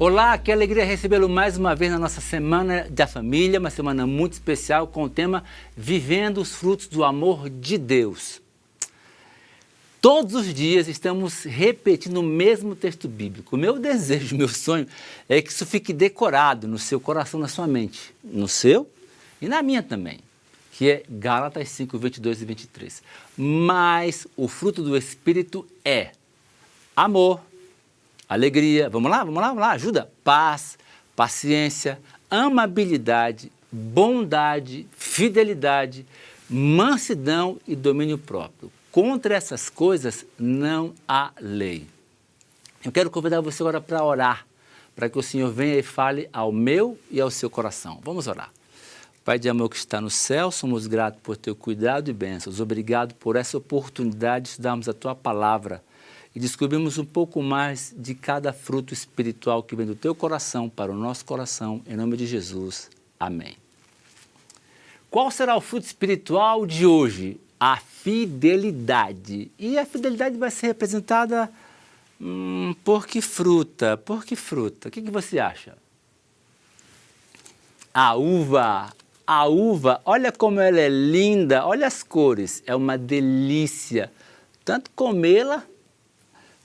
Olá, que alegria recebê-lo mais uma vez na nossa Semana da Família, uma semana muito especial com o tema Vivendo os Frutos do Amor de Deus. Todos os dias estamos repetindo o mesmo texto bíblico. O meu desejo, meu sonho é que isso fique decorado no seu coração, na sua mente, no seu e na minha também, que é Gálatas 5, 22 e 23. Mas o fruto do Espírito é amor, alegria, vamos lá, ajuda. Paz, paciência, amabilidade, bondade, fidelidade, mansidão e domínio próprio. Contra essas coisas não há lei. Eu quero convidar você agora para orar, para que o Senhor venha e fale ao meu e ao seu coração. Vamos orar. Pai de amor que está no céu, somos gratos por teu cuidado e bênçãos. Obrigado por essa oportunidade de estudarmos a tua palavra e descobrimos um pouco mais de cada fruto espiritual que vem do teu coração para o nosso coração, em nome de Jesus. Amém. Qual será o fruto espiritual de hoje? A fidelidade. E a fidelidade vai ser representada por que fruta? Por que fruta? O que você acha? A uva. A uva, olha como ela é linda, olha as cores, é uma delícia. Tanto comê-la,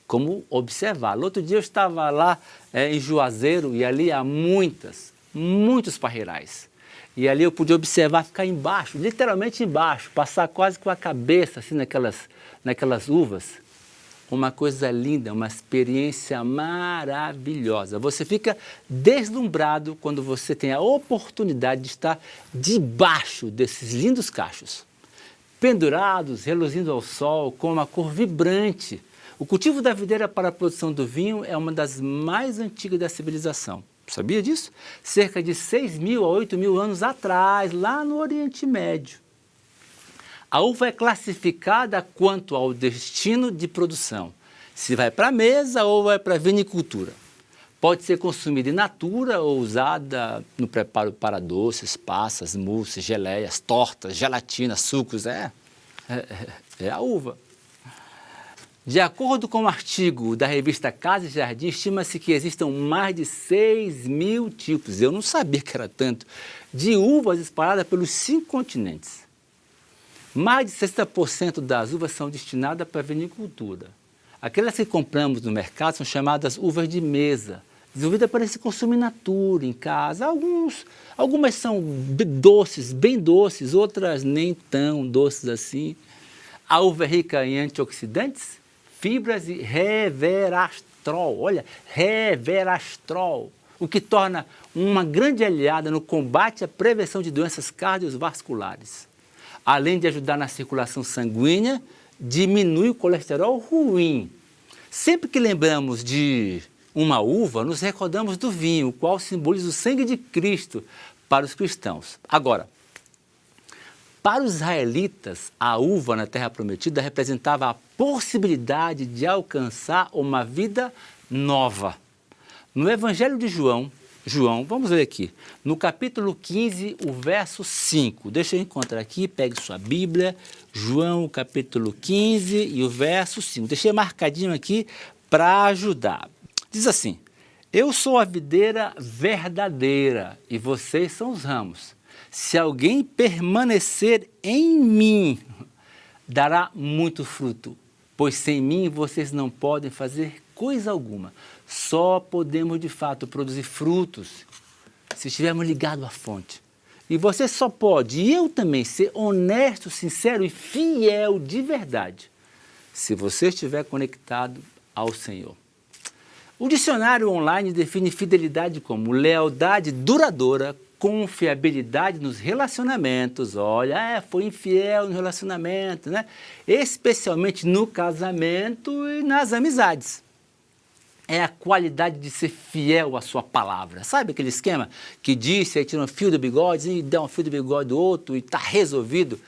como observá-la. Outro dia eu estava lá em Juazeiro e ali há muitos parreirais. E ali eu podia observar, ficar embaixo, literalmente embaixo, passar quase com a cabeça assim naquelas uvas. Uma coisa linda, uma experiência maravilhosa. Você fica deslumbrado quando você tem a oportunidade de estar debaixo desses lindos cachos, pendurados, reluzindo ao sol, com uma cor vibrante. O cultivo da videira para a produção do vinho é uma das mais antigas da civilização. Sabia disso? Cerca de 6.000 a 8.000 anos atrás, lá no Oriente Médio. A uva é classificada quanto ao destino de produção. Se vai para a mesa ou vai para a vinicultura. Pode ser consumida in natura ou usada no preparo para doces, passas, mousses, geleias, tortas, gelatinas, sucos. É a uva. De acordo com o artigo da revista Casa e Jardim, estima-se que existam mais de 6.000 tipos, eu não sabia que era tanto, de uvas espalhadas pelos 5 continentes. Mais de 60% das uvas são destinadas para a vinicultura. Aquelas que compramos no mercado são chamadas uvas de mesa, desenvolvidas para se consumir in natura, em casa. Algumas são doces, bem doces, outras nem tão doces assim. A uva é rica em antioxidantes, fibras e resveratrol, olha, resveratrol, o que torna uma grande aliada no combate à prevenção de doenças cardiovasculares. Além de ajudar na circulação sanguínea, diminui o colesterol ruim. Sempre que lembramos de uma uva, nos recordamos do vinho, o qual simboliza o sangue de Cristo para os cristãos. Agora, para os israelitas, a uva na Terra Prometida representava a possibilidade de alcançar uma vida nova. No Evangelho de João, vamos ler aqui, no capítulo 15, o verso 5. Deixa eu encontrar aqui, pegue sua Bíblia, João, capítulo 15 e o verso 5. Deixei marcadinho aqui para ajudar. Diz assim: eu sou a videira verdadeira e vocês são os ramos. Se alguém permanecer em mim, dará muito fruto, pois sem mim vocês não podem fazer coisa alguma. Só podemos de fato produzir frutos se estivermos ligados à fonte. E você só pode, e eu também, ser honesto, sincero e fiel de verdade, se você estiver conectado ao Senhor. O dicionário online define fidelidade como lealdade duradoura, confiabilidade nos relacionamentos. Olha, foi infiel no relacionamento, né? Especialmente no casamento e nas amizades. É a qualidade de ser fiel à sua palavra. Sabe aquele esquema que disse, aí tira um fio do bigode e dá um fio do bigode do outro e está resolvido?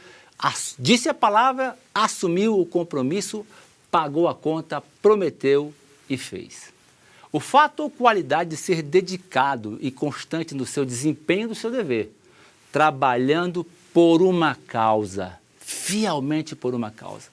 Disse a palavra, assumiu o compromisso, pagou a conta, prometeu e fez. O fato ou qualidade de ser dedicado e constante no seu desempenho do seu dever, trabalhando por uma causa, fielmente por uma causa.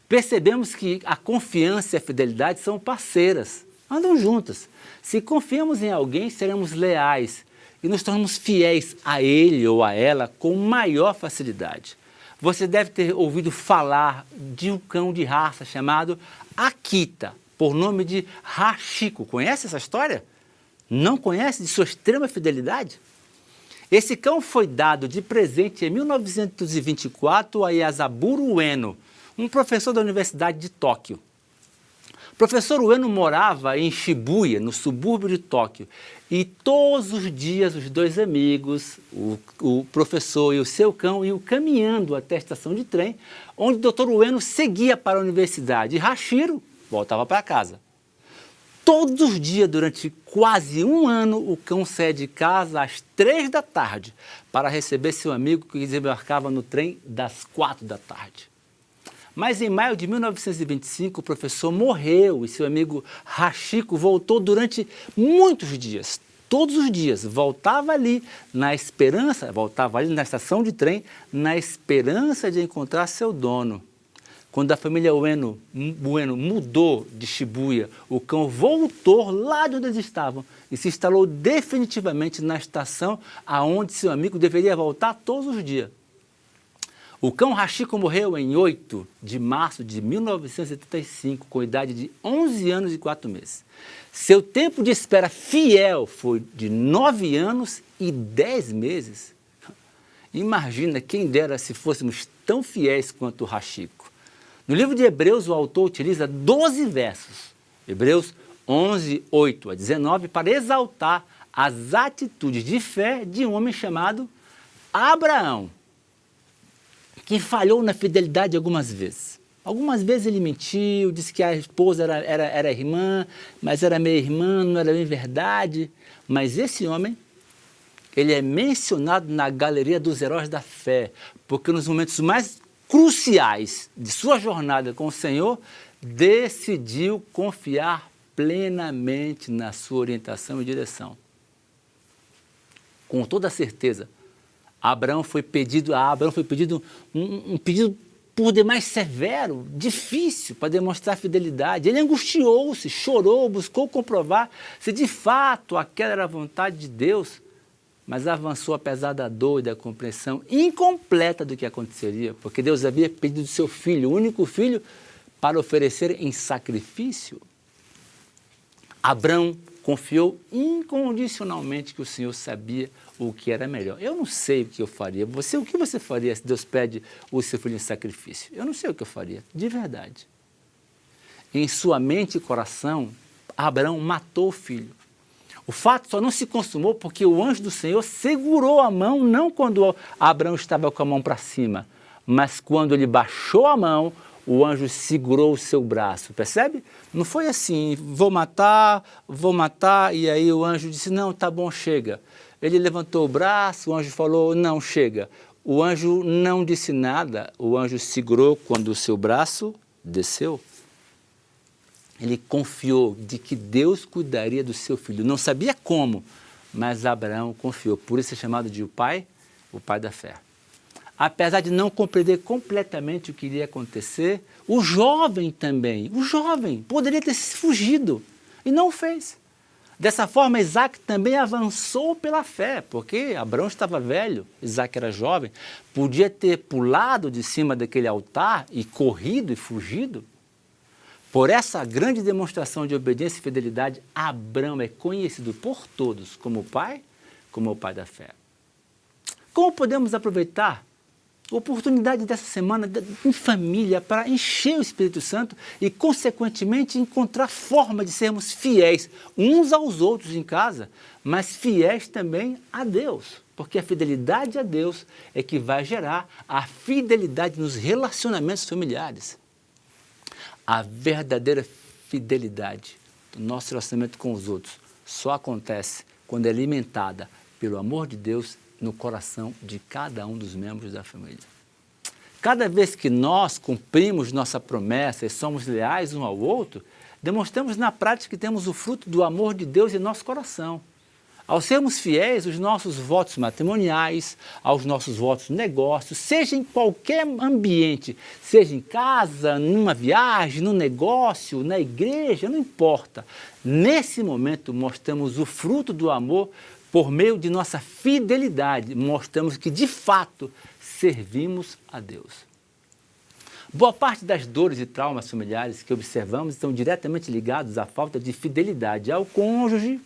Percebemos que a confiança e a fidelidade são parceiras. Andam juntas. Se confiamos em alguém, seremos leais e nos tornamos fiéis a ele ou a ela com maior facilidade. Você deve ter ouvido falar de um cão de raça chamado Akita, por nome de Hachiko. Conhece essa história? Não conhece de sua extrema fidelidade? Esse cão foi dado de presente em 1924 a Yasaburo Ueno, um professor da Universidade de Tóquio. O professor Ueno morava em Shibuya, no subúrbio de Tóquio, e todos os dias os dois amigos, o professor e o seu cão, iam caminhando até a estação de trem, onde o Dr. Ueno seguia para a universidade e Hachiro voltava para casa. Todos os dias, durante quase um ano, o cão saía de casa às 3 da tarde para receber seu amigo que desembarcava no trem das 4 da tarde. Mas em maio de 1925, o professor morreu e seu amigo Hachiko voltou durante muitos dias. Todos os dias, voltava ali na estação de trem, na esperança de encontrar seu dono. Quando a família Ueno mudou de Shibuya, o cão voltou lá de onde eles estavam e se instalou definitivamente na estação aonde seu amigo deveria voltar todos os dias. O cão Hachiko morreu em 8 de março de 1975, com idade de 11 anos e 4 meses. Seu tempo de espera fiel foi de 9 anos e 10 meses. Imagina quem dera se fôssemos tão fiéis quanto o Hachiko. No livro de Hebreus, o autor utiliza 12 versos, Hebreus 11, 8 a 19, para exaltar as atitudes de fé de um homem chamado Abraão, que falhou na fidelidade algumas vezes. Algumas vezes ele mentiu, disse que a esposa era irmã, mas era meia-irmã, não era bem verdade. Mas esse homem, ele é mencionado na galeria dos heróis da fé, porque nos momentos mais cruciais de sua jornada com o Senhor, decidiu confiar plenamente na sua orientação e direção. Com toda certeza, a Abraão foi pedido um pedido por demais severo, difícil para demonstrar fidelidade. Ele angustiou-se, chorou, buscou comprovar se de fato aquela era a vontade de Deus, mas avançou apesar da dor e da compreensão incompleta do que aconteceria, porque Deus havia pedido seu filho, o único filho, para oferecer em sacrifício. Abraão confiou incondicionalmente que o Senhor sabia o que era melhor. Eu não sei o que eu faria. O que você faria se Deus pede o seu filho em sacrifício? Eu não sei o que eu faria, de verdade. Em sua mente e coração, Abraão matou o filho. O fato só não se consumou porque o anjo do Senhor segurou a mão, não quando Abraão estava com a mão para cima, mas quando ele baixou a mão, o anjo segurou o seu braço, percebe? Não foi assim, vou matar, e aí o anjo disse, não, tá bom, chega. Ele levantou o braço, o anjo falou, não, chega. O anjo não disse nada, o anjo segurou quando o seu braço desceu. Ele confiou de que Deus cuidaria do seu filho. Não sabia como, mas Abraão confiou. Por isso é chamado de o pai da fé. Apesar de não compreender completamente o que iria acontecer, o jovem poderia ter fugido e não o fez. Dessa forma, Isaac também avançou pela fé, porque Abraão estava velho, Isaac era jovem, podia ter pulado de cima daquele altar e corrido e fugido. Por essa grande demonstração de obediência e fidelidade, Abraão é conhecido por todos como o pai da fé. Como podemos aproveitar a oportunidade dessa semana em família para encher o Espírito Santo e, consequentemente, encontrar forma de sermos fiéis uns aos outros em casa, mas fiéis também a Deus, porque a fidelidade a Deus é que vai gerar a fidelidade nos relacionamentos familiares. A verdadeira fidelidade do nosso relacionamento com os outros só acontece quando é alimentada pelo amor de Deus no coração de cada um dos membros da família. Cada vez que nós cumprimos nossa promessa e somos leais um ao outro, demonstramos na prática que temos o fruto do amor de Deus em nosso coração. Ao sermos fiéis, os nossos votos matrimoniais, aos nossos votos de negócio, seja em qualquer ambiente, seja em casa, numa viagem, no negócio, na igreja, não importa. Nesse momento, mostramos o fruto do amor por meio de nossa fidelidade. Mostramos que, de fato, servimos a Deus. Boa parte das dores e traumas familiares que observamos estão diretamente ligados à falta de fidelidade ao cônjuge,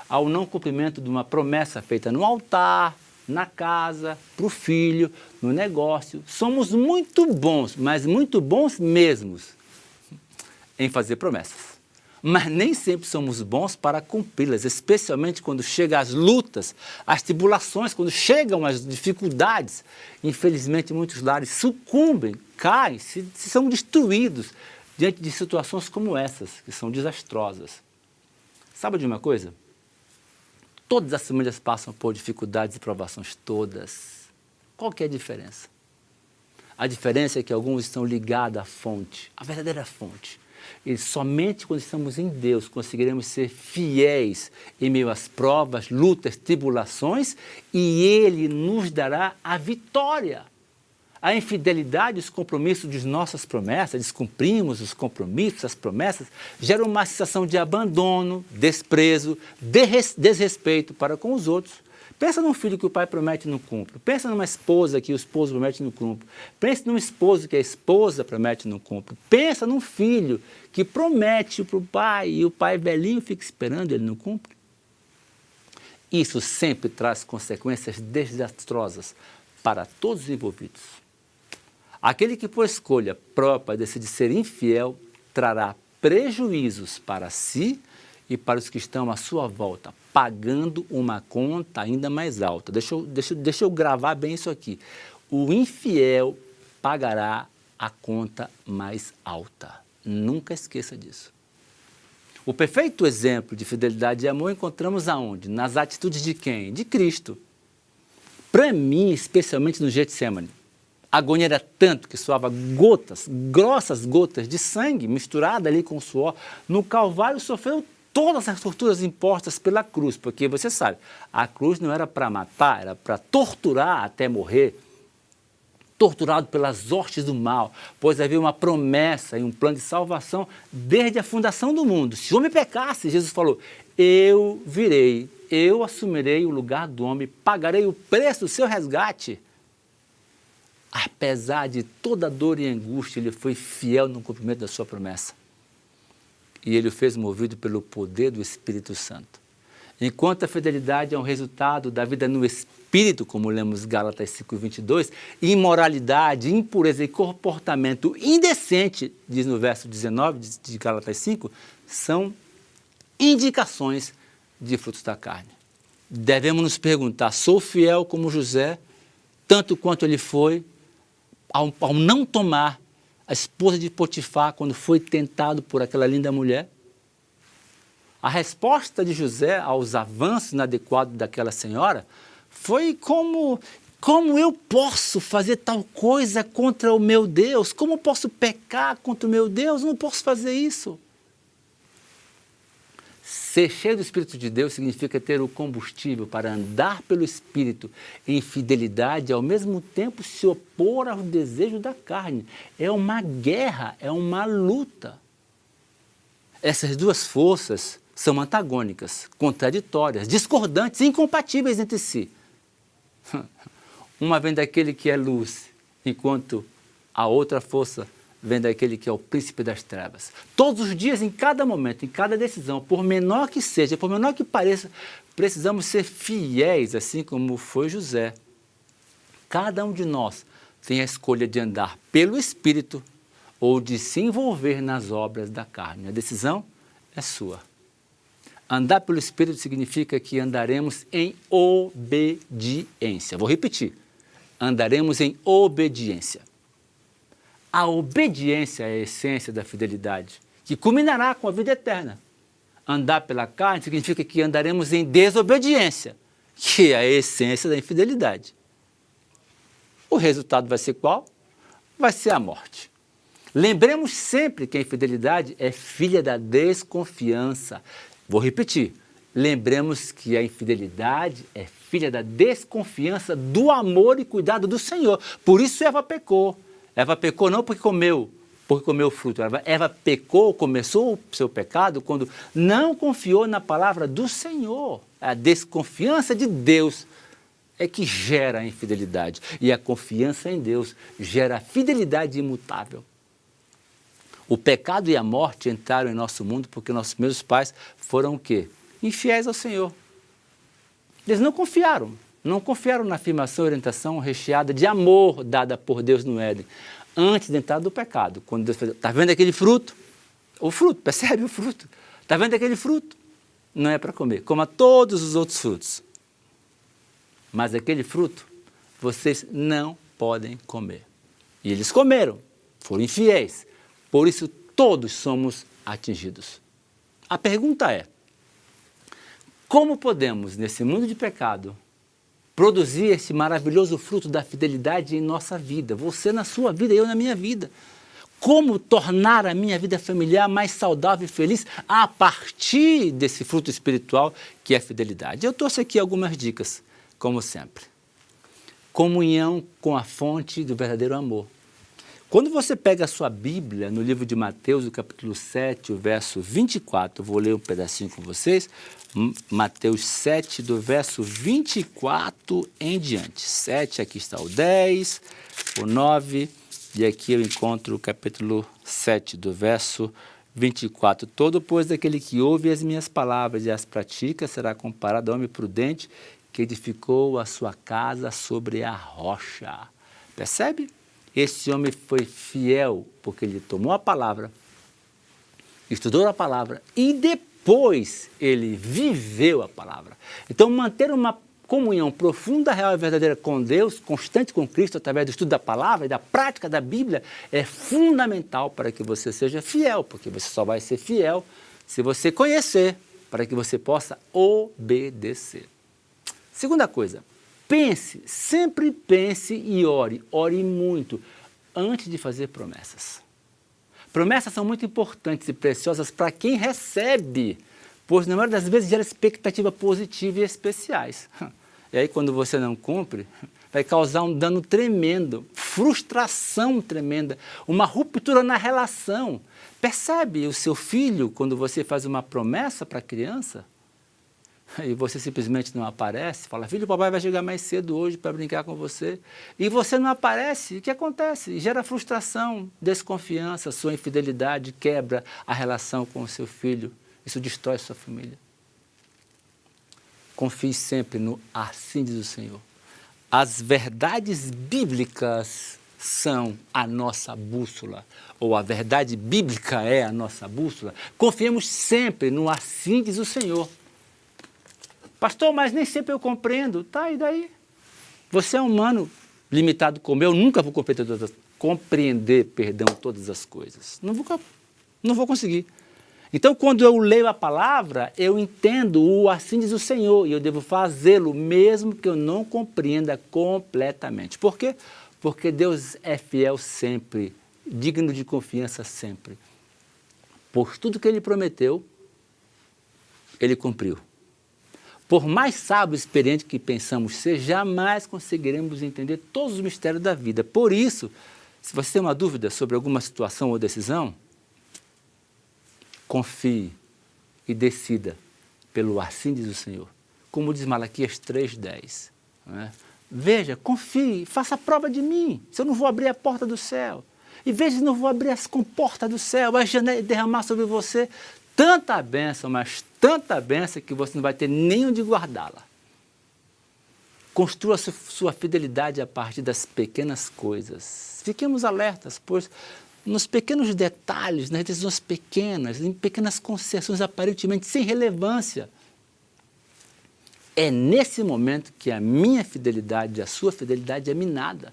ao não cumprimento de uma promessa feita no altar, na casa, para o filho, no negócio. Somos muito bons, mas muito bons mesmos, em fazer promessas. Mas nem sempre somos bons para cumpri-las, especialmente quando chegam as lutas, as tribulações, quando chegam as dificuldades. Infelizmente, muitos lares sucumbem, caem, são destruídos diante de situações como essas, que são desastrosas. Sabe de uma coisa? Todas as famílias passam por dificuldades e provações, todas. Qual que é a diferença? A diferença é que alguns estão ligados à fonte, à verdadeira fonte. E somente quando estamos em Deus conseguiremos ser fiéis em meio às provas, lutas, tribulações, e Ele nos dará a vitória. A infidelidade, os compromissos de nossas promessas, descumprimos os compromissos, as promessas, geram uma sensação de abandono, desprezo, desrespeito para com os outros. Pensa num filho que o pai promete e não cumpre. Pensa numa esposa que o esposo promete e não cumpre. Pensa num esposo que a esposa promete e não cumpre. Pensa num filho que promete para o pai e o pai velhinho fica esperando e ele não cumpre. Isso sempre traz consequências desastrosas para todos os envolvidos. Aquele que por escolha própria decide ser infiel trará prejuízos para si e para os que estão à sua volta, pagando uma conta ainda mais alta. Deixa eu gravar bem isso aqui. O infiel pagará a conta mais alta. Nunca esqueça disso. O perfeito exemplo de fidelidade e amor encontramos aonde? Nas atitudes de quem? De Cristo. Para mim, especialmente no Getsemane. A agonia era tanto que suava gotas, grossas gotas de sangue misturada ali com suor. No Calvário sofreu todas as torturas impostas pela cruz, porque você sabe, a cruz não era para matar, era para torturar até morrer. Torturado pelas hostes do mal, pois havia uma promessa e um plano de salvação desde a fundação do mundo. Se o homem pecasse, Jesus falou, eu virei, eu assumirei o lugar do homem, pagarei o preço do seu resgate. Apesar de toda dor e angústia, ele foi fiel no cumprimento da sua promessa. E ele o fez movido pelo poder do Espírito Santo. Enquanto a fidelidade é um resultado da vida no Espírito, como lemos Gálatas 5:22, imoralidade, impureza e comportamento indecente, diz no verso 19 de Gálatas 5, são indicações de frutos da carne. Devemos nos perguntar, sou fiel como José, tanto quanto ele foi, ao não tomar a esposa de Potifar quando foi tentado por aquela linda mulher? A resposta de José aos avanços inadequados daquela senhora foi como eu posso fazer tal coisa contra o meu Deus? Como eu posso pecar contra o meu Deus? Eu não posso fazer isso. Ser cheio do Espírito de Deus significa ter o combustível para andar pelo Espírito em fidelidade e ao mesmo tempo se opor aos desejos da carne. É uma guerra, é uma luta. Essas duas forças são antagônicas, contraditórias, discordantes, incompatíveis entre si. Uma vem daquele que é luz, enquanto a outra força vem daquele que é o príncipe das trevas. Todos os dias, em cada momento, em cada decisão, por menor que seja, por menor que pareça, precisamos ser fiéis, assim como foi José. Cada um de nós tem a escolha de andar pelo Espírito ou de se envolver nas obras da carne. A decisão é sua. Andar pelo Espírito significa que andaremos em obediência. Vou repetir. Andaremos em obediência. A obediência é a essência da fidelidade, que culminará com a vida eterna. Andar pela carne significa que andaremos em desobediência, que é a essência da infidelidade. O resultado vai ser qual? Vai ser a morte. Lembremos sempre que a infidelidade é filha da desconfiança. Vou repetir. lembremos que a infidelidade é filha da desconfiança do amor e cuidado do Senhor. Por isso Eva pecou. Eva pecou não porque comeu o fruto. Eva pecou, começou o seu pecado quando não confiou na palavra do Senhor. A desconfiança de Deus é que gera a infidelidade. E a confiança em Deus gera a fidelidade imutável. O pecado e a morte entraram em nosso mundo porque nossos primeiros pais foram o quê? Infiéis ao Senhor. Eles não confiaram na afirmação e orientação recheada de amor dada por Deus no Éden, antes de entrar do pecado. Quando Deus fez, está vendo aquele fruto? O fruto, percebe o fruto? Está vendo aquele fruto? Não é para comer, coma todos os outros frutos. Mas aquele fruto, vocês não podem comer. E eles comeram, foram infiéis. Por isso, todos somos atingidos. A pergunta é, como podemos, nesse mundo de pecado, produzir esse maravilhoso fruto da fidelidade em nossa vida? Você na sua vida e eu na minha vida. Como tornar a minha vida familiar mais saudável e feliz a partir desse fruto espiritual que é a fidelidade? Eu trouxe aqui algumas dicas, como sempre. Comunhão com a fonte do verdadeiro amor. Quando você pega a sua Bíblia, no livro de Mateus, o capítulo 7, o verso 24, eu vou ler um pedacinho com vocês, Mateus 7, do verso 24 em diante. 7, aqui está o 10, o 9, e aqui eu encontro o capítulo 7, do verso 24. Todo, pois, daquele que ouve as minhas palavras e as pratica, será comparado ao homem prudente que edificou a sua casa sobre a rocha. Percebe? Esse homem foi fiel porque ele tomou a palavra, estudou a palavra e depois ele viveu a palavra. Então, manter uma comunhão profunda, real e verdadeira com Deus, constante com Cristo, através do estudo da palavra e da prática da Bíblia, é fundamental para que você seja fiel, porque você só vai ser fiel se você conhecer, para que você possa obedecer. Segunda coisa, pense, sempre pense e ore muito antes de fazer promessas. Promessas são muito importantes e preciosas para quem recebe, pois na maioria das vezes gera expectativa positiva e especiais. E aí quando você não cumpre, vai causar um dano tremendo, frustração tremenda, uma ruptura na relação. Percebe o seu filho quando você faz uma promessa para a criança? E você simplesmente não aparece, fala, filho, o papai vai chegar mais cedo hoje para brincar com você. E você não aparece, o que acontece? Gera frustração, desconfiança, sua infidelidade, quebra a relação com o seu filho. Isso destrói sua família. Confie sempre no assim diz o Senhor. As verdades bíblicas são a nossa bússola, ou a verdade bíblica é a nossa bússola. Confiemos sempre no assim diz o Senhor. Pastor, mas nem sempre eu compreendo. Tá, e daí? Você é humano, limitado como eu, nunca vou compreender todas as coisas. Não vou conseguir. Então, quando eu leio a palavra, eu entendo o assim diz o Senhor, e eu devo fazê-lo, mesmo que eu não compreenda completamente. Por quê? Porque Deus é fiel sempre, digno de confiança sempre. Por tudo que Ele prometeu, Ele cumpriu. Por mais sábio e experiente que pensamos ser, jamais conseguiremos entender todos os mistérios da vida. Por isso, se você tem uma dúvida sobre alguma situação ou decisão, confie e decida pelo assim diz o Senhor. Como diz Malaquias 3:10. Né? Veja, confie, faça a prova de mim, se eu não vou abrir a porta do céu. E veja se não vou abrir as comportas do céu, vai derramar sobre você tanta bênção, mas tanta bênção que você não vai ter nem onde guardá-la. Construa sua fidelidade a partir das pequenas coisas. Fiquemos alertas, pois nos pequenos detalhes, nas decisões pequenas, em pequenas concessões aparentemente sem relevância, é nesse momento que a minha fidelidade, a sua fidelidade é minada.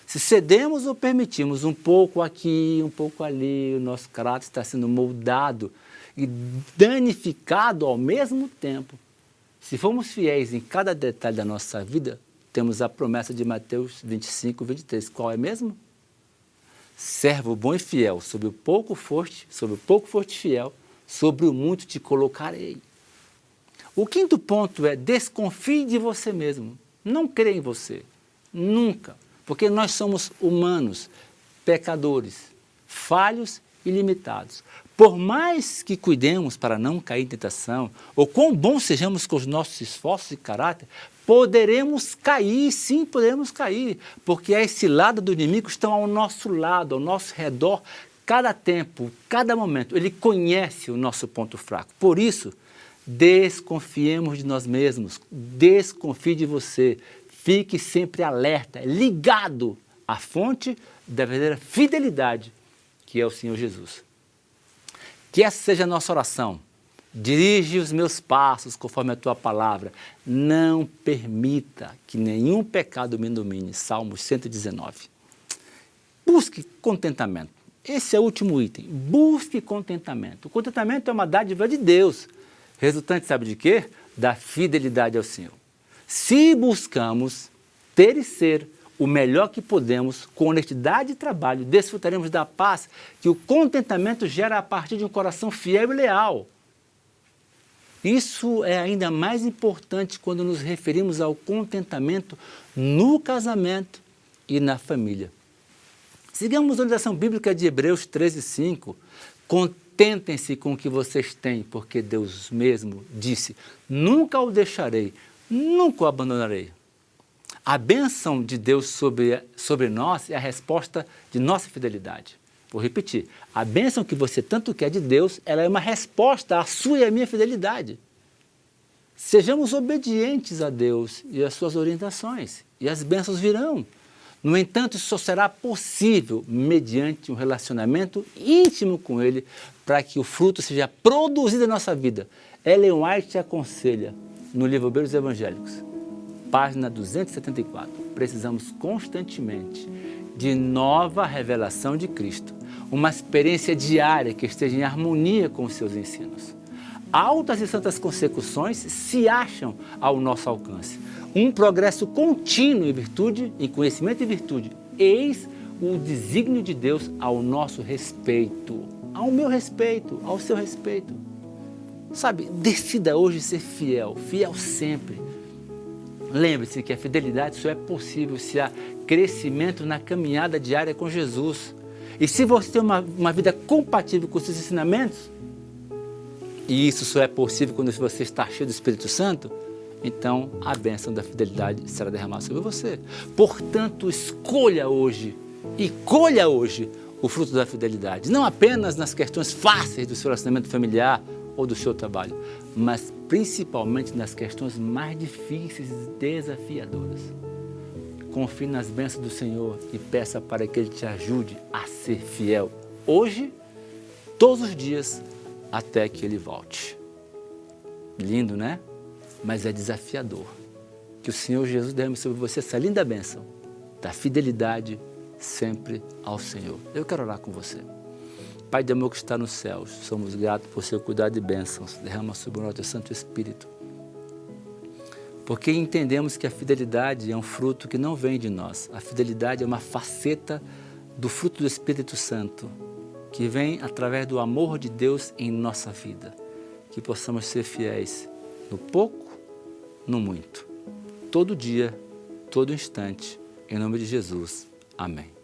Se cedemos ou permitimos um pouco aqui, um pouco ali, o nosso caráter está sendo moldado e danificado ao mesmo tempo. Se formos fiéis em cada detalhe da nossa vida, temos a promessa de Mateus 25:23. Qual é mesmo? Servo bom e fiel, sobre o pouco foste fiel, sobre o muito te colocarei. O quinto ponto é desconfie de você mesmo. Não creia em você. Nunca. Porque nós somos humanos, pecadores, falhos e limitados. Por mais que cuidemos para não cair em tentação, ou quão bons sejamos com os nossos esforços e caráter, poderemos cair, sim, poderemos cair, porque esse lado do inimigo estão ao nosso lado, ao nosso redor, cada tempo, cada momento. Ele conhece o nosso ponto fraco. Por isso, desconfiemos de nós mesmos, desconfie de você, fique sempre alerta, ligado à fonte da verdadeira fidelidade, que é o Senhor Jesus. Que essa seja a nossa oração. Dirige os meus passos conforme a tua palavra. Não permita que nenhum pecado me domine. Salmos 119. Busque contentamento. Esse é o último item. Busque contentamento. O contentamento é uma dádiva de Deus. Resultante, sabe de quê? Da fidelidade ao Senhor. Se buscamos ter e ser o melhor que podemos, com honestidade e trabalho, desfrutaremos da paz que o contentamento gera a partir de um coração fiel e leal. Isso é ainda mais importante quando nos referimos ao contentamento no casamento e na família. Sigamos a orientação bíblica de Hebreus 13:5. Contentem-se com o que vocês têm, porque Deus mesmo disse, nunca o deixarei, nunca o abandonarei. A bênção de Deus sobre nós é a resposta de nossa fidelidade. Vou repetir, a bênção que você tanto quer de Deus, ela é uma resposta à sua e à minha fidelidade. Sejamos obedientes a Deus e às suas orientações, e as bênçãos virão. No entanto, isso só será possível mediante um relacionamento íntimo com Ele, para que o fruto seja produzido na nossa vida. Ellen White aconselha, no livro Obreiros Evangélicos, página 274, precisamos constantemente de nova revelação de Cristo, uma experiência diária que esteja em harmonia com os seus ensinos. Altas e santas consecuções se acham ao nosso alcance. Um progresso contínuo em virtude, em conhecimento e virtude. Eis o desígnio de Deus ao nosso respeito, ao meu respeito, ao seu respeito. Sabe, decida hoje ser fiel, fiel sempre. Lembre-se que a fidelidade só é possível se há crescimento na caminhada diária com Jesus. E se você tem uma vida compatível com os seus ensinamentos, e isso só é possível quando você está cheio do Espírito Santo, então a bênção da fidelidade será derramada sobre você. Portanto, escolha hoje e colha hoje o fruto da fidelidade. Não apenas nas questões fáceis do seu relacionamento familiar ou do seu trabalho, mas principalmente nas questões mais difíceis e desafiadoras. Confie nas bênçãos do Senhor e peça para que Ele te ajude a ser fiel hoje, todos os dias, até que Ele volte. Lindo, né? Mas é desafiador. Que o Senhor Jesus derrame sobre você essa linda bênção da fidelidade sempre ao Senhor. Eu quero orar com você. Pai de amor que está nos céus, somos gratos por seu cuidado e bênçãos. Derrama sobre nós o Santo Espírito. Porque entendemos que a fidelidade é um fruto que não vem de nós. A fidelidade é uma faceta do fruto do Espírito Santo, que vem através do amor de Deus em nossa vida. Que possamos ser fiéis no pouco, no muito. Todo dia, todo instante. Em nome de Jesus. Amém.